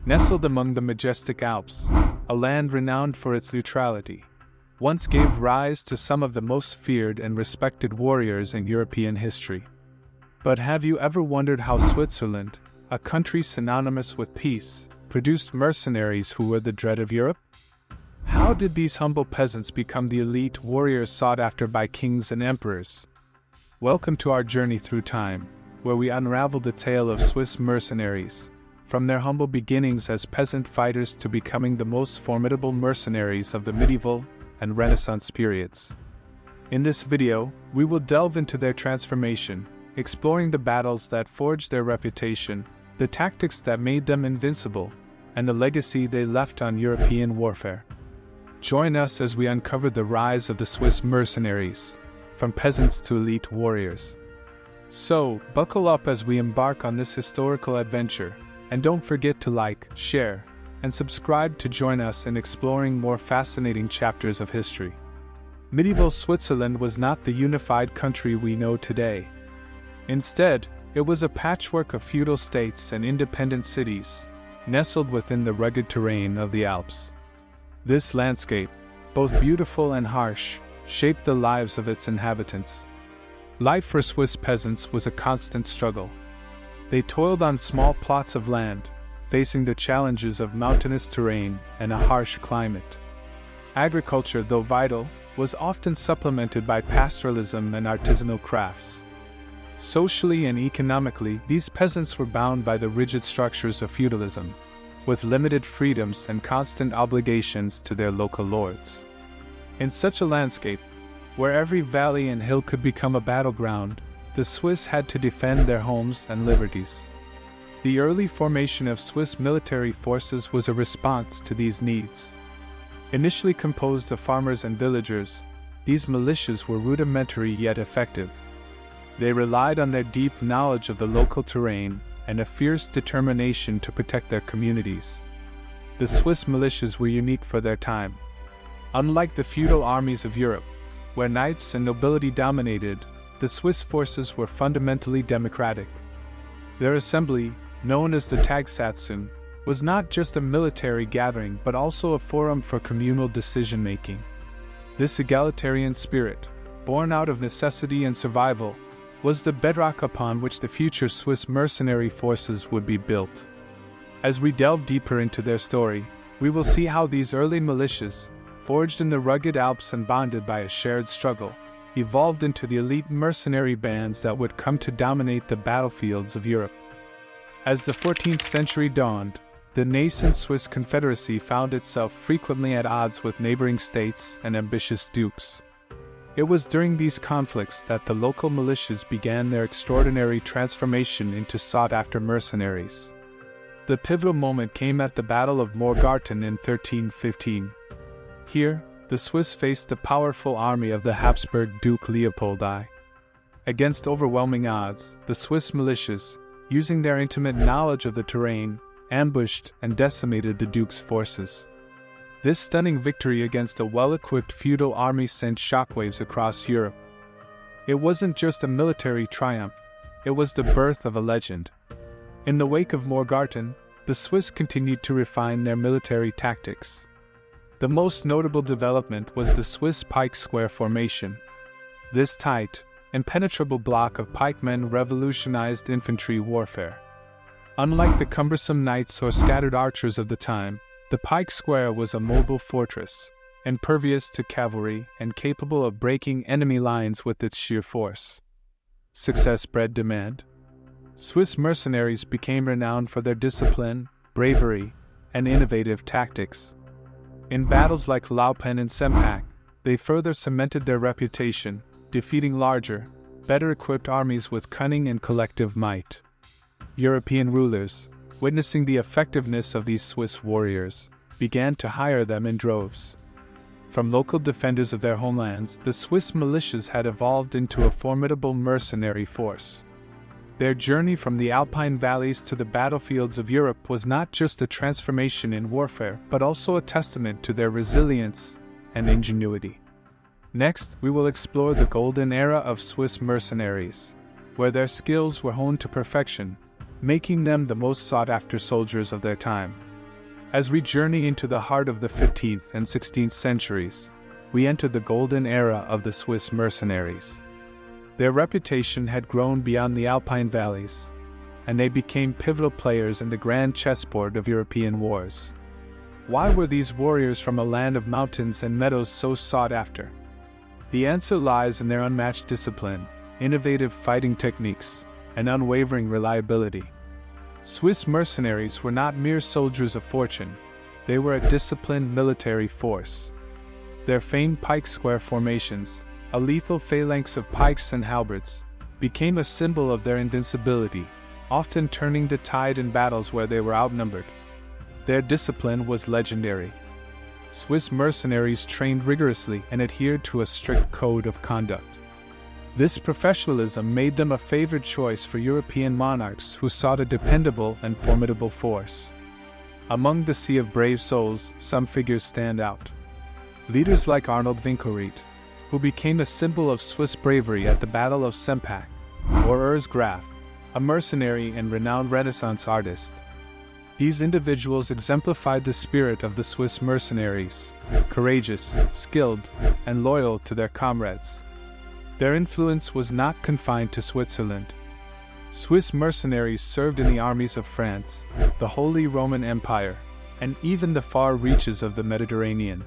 Nestled among the majestic Alps, a land renowned for its neutrality, once gave rise to some of the most feared and respected warriors in European history. But have you ever wondered how Switzerland, a country synonymous with peace, produced mercenaries who were the dread of Europe? How did these humble peasants become the elite warriors sought after by kings and emperors? Welcome to our journey through time, where we unravel the tale of Swiss mercenaries, from their humble beginnings as peasant fighters to becoming the most formidable mercenaries of the medieval and Renaissance periods. In this video, we will delve into their transformation, exploring the battles that forged their reputation, the tactics that made them invincible, and the legacy they left on European warfare. Join us as we uncover the rise of the Swiss mercenaries, from peasants to elite warriors. So, buckle up as we embark on this historical adventure, and don't forget to like, share, and subscribe to join us in exploring more fascinating chapters of history. Medieval Switzerland was not the unified country we know today. Instead, it was a patchwork of feudal states and independent cities, nestled within the rugged terrain of the Alps. This landscape, both beautiful and harsh, shaped the lives of its inhabitants. Life for Swiss peasants was a constant struggle. They toiled on small plots of land, facing the challenges of mountainous terrain and a harsh climate. Agriculture, though vital, was often supplemented by pastoralism and artisanal crafts. Socially and economically, these peasants were bound by the rigid structures of feudalism, with limited freedoms and constant obligations to their local lords. In such a landscape, where every valley and hill could become a battleground, the Swiss had to defend their homes and liberties. The early formation of Swiss military forces was a response to these needs. Initially composed of farmers and villagers, these militias were rudimentary yet effective. They relied on their deep knowledge of the local terrain and a fierce determination to protect their communities. The Swiss militias were unique for their time. Unlike the feudal armies of Europe, where knights and nobility dominated, the Swiss forces were fundamentally democratic. Their assembly, known as the Tagsatzung, was not just a military gathering but also a forum for communal decision-making. This egalitarian spirit, born out of necessity and survival, was the bedrock upon which the future Swiss mercenary forces would be built. As we delve deeper into their story, we will see how these early militias, forged in the rugged Alps and bonded by a shared struggle, evolved into the elite mercenary bands that would come to dominate the battlefields of Europe. As the 14th century dawned, the nascent Swiss Confederacy found itself frequently at odds with neighboring states and ambitious dukes. It was during these conflicts that the local militias began their extraordinary transformation into sought-after mercenaries. The pivotal moment came at the Battle of Morgarten in 1315. Here, the Swiss faced the powerful army of the Habsburg Duke Leopold I. Against overwhelming odds, the Swiss militias, using their intimate knowledge of the terrain, ambushed and decimated the Duke's forces. This stunning victory against a well-equipped feudal army sent shockwaves across Europe. It wasn't just a military triumph, it was the birth of a legend. In the wake of Morgarten, the Swiss continued to refine their military tactics. The most notable development was the Swiss Pike Square formation. This tight, impenetrable block of pikemen revolutionized infantry warfare. Unlike the cumbersome knights or scattered archers of the time, the Pike Square was a mobile fortress, impervious to cavalry and capable of breaking enemy lines with its sheer force. Success bred demand. Swiss mercenaries became renowned for their discipline, bravery, and innovative tactics. In battles like Laupen and Sempak, they further cemented their reputation, defeating larger, better-equipped armies with cunning and collective might. European rulers, witnessing the effectiveness of these Swiss warriors, began to hire them in droves. From local defenders of their homelands, the Swiss militias had evolved into a formidable mercenary force. Their journey from the Alpine valleys to the battlefields of Europe was not just a transformation in warfare, but also a testament to their resilience and ingenuity. Next, we will explore the golden era of Swiss mercenaries, where their skills were honed to perfection, making them the most sought-after soldiers of their time. As we journey into the heart of the 15th and 16th centuries, we enter the golden era of the Swiss mercenaries. Their reputation had grown beyond the Alpine valleys, and they became pivotal players in the grand chessboard of European wars. Why were these warriors from a land of mountains and meadows so sought after? The answer lies in their unmatched discipline, innovative fighting techniques, and unwavering reliability. Swiss mercenaries were not mere soldiers of fortune, they were a disciplined military force. Their famed Pike Square formations, a lethal phalanx of pikes and halberds, became a symbol of their invincibility, often turning the tide in battles where they were outnumbered. Their discipline was legendary. Swiss mercenaries trained rigorously and adhered to a strict code of conduct. This professionalism made them a favored choice for European monarchs who sought a dependable and formidable force. Among the sea of brave souls, some figures stand out. Leaders like Arnold Winkelried, who became a symbol of Swiss bravery at the Battle of Sempach, or Urs Graf, a mercenary and renowned Renaissance artist. These individuals exemplified the spirit of the Swiss mercenaries, courageous, skilled, and loyal to their comrades. Their influence was not confined to Switzerland. Swiss mercenaries served in the armies of France, the Holy Roman Empire, and even the far reaches of the Mediterranean.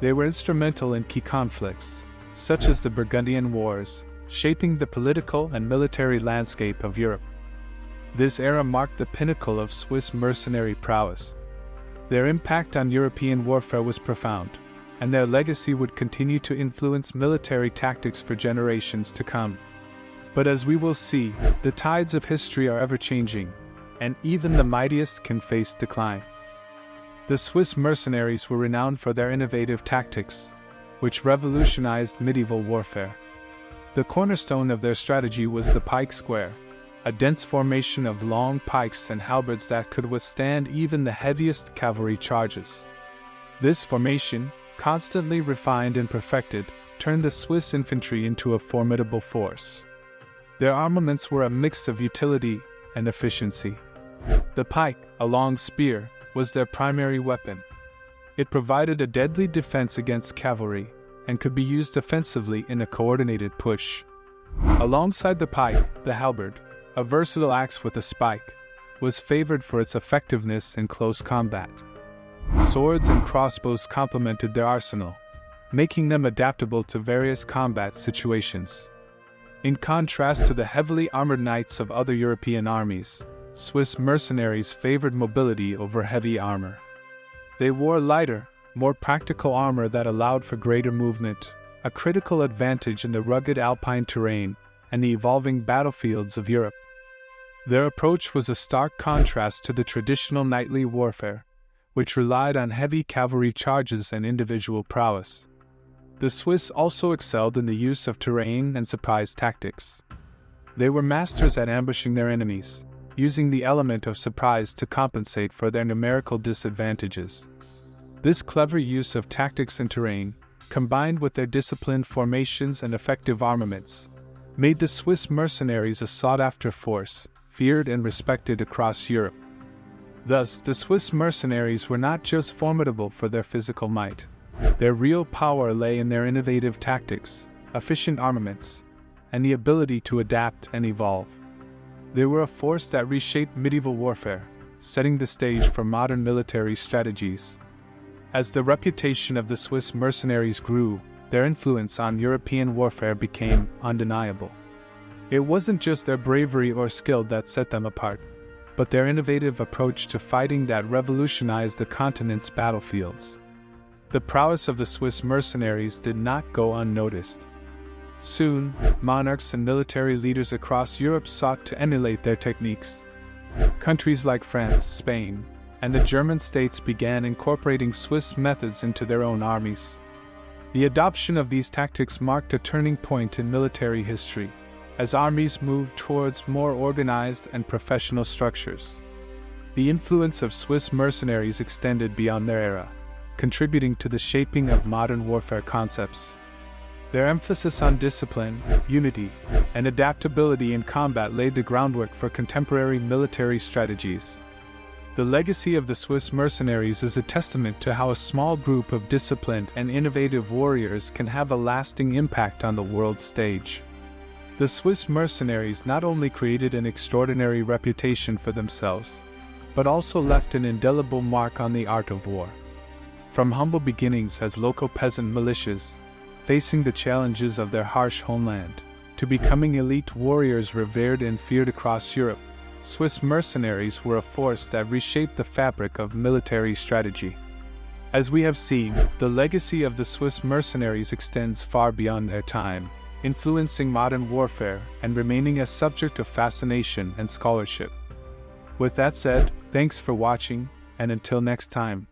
They were instrumental in key conflicts, such as the Burgundian Wars, shaping the political and military landscape of Europe. This era marked the pinnacle of Swiss mercenary prowess. Their impact on European warfare was profound, and their legacy would continue to influence military tactics for generations to come. But as we will see, the tides of history are ever-changing, and even the mightiest can face decline. The Swiss mercenaries were renowned for their innovative tactics, which revolutionized medieval warfare. The cornerstone of their strategy was the Pike Square, a dense formation of long pikes and halberds that could withstand even the heaviest cavalry charges. This formation, constantly refined and perfected, turned the Swiss infantry into a formidable force. Their armaments were a mix of utility and efficiency. The pike, a long spear, was their primary weapon. It provided a deadly defense against cavalry and could be used offensively in a coordinated push. Alongside the pike, the halberd, a versatile axe with a spike, was favored for its effectiveness in close combat. Swords and crossbows complemented their arsenal, making them adaptable to various combat situations. In contrast to the heavily armored knights of other European armies, Swiss mercenaries favored mobility over heavy armor. They wore lighter, more practical armor that allowed for greater movement, a critical advantage in the rugged alpine terrain and the evolving battlefields of Europe. Their approach was a stark contrast to the traditional knightly warfare, which relied on heavy cavalry charges and individual prowess. The Swiss also excelled in the use of terrain and surprise tactics. They were masters at ambushing their enemies, using the element of surprise to compensate for their numerical disadvantages. This clever use of tactics and terrain, combined with their disciplined formations and effective armaments, made the Swiss mercenaries a sought-after force, feared and respected across Europe. Thus, the Swiss mercenaries were not just formidable for their physical might. Their real power lay in their innovative tactics, efficient armaments, and the ability to adapt and evolve. They were a force that reshaped medieval warfare, setting the stage for modern military strategies. As the reputation of the Swiss mercenaries grew, their influence on European warfare became undeniable. It wasn't just their bravery or skill that set them apart, but their innovative approach to fighting that revolutionized the continent's battlefields. The prowess of the Swiss mercenaries did not go unnoticed. Soon, monarchs and military leaders across Europe sought to emulate their techniques. Countries like France, Spain, and the German states began incorporating Swiss methods into their own armies. The adoption of these tactics marked a turning point in military history, as armies moved towards more organized and professional structures. The influence of Swiss mercenaries extended beyond their era, contributing to the shaping of modern warfare concepts. Their emphasis on discipline, unity, and adaptability in combat laid the groundwork for contemporary military strategies. The legacy of the Swiss mercenaries is a testament to how a small group of disciplined and innovative warriors can have a lasting impact on the world stage. The Swiss mercenaries not only created an extraordinary reputation for themselves, but also left an indelible mark on the art of war. From humble beginnings as local peasant militias, facing the challenges of their harsh homeland, to becoming elite warriors revered and feared across Europe, Swiss mercenaries were a force that reshaped the fabric of military strategy. As we have seen, the legacy of the Swiss mercenaries extends far beyond their time, influencing modern warfare and remaining a subject of fascination and scholarship. With that said, thanks for watching, and until next time.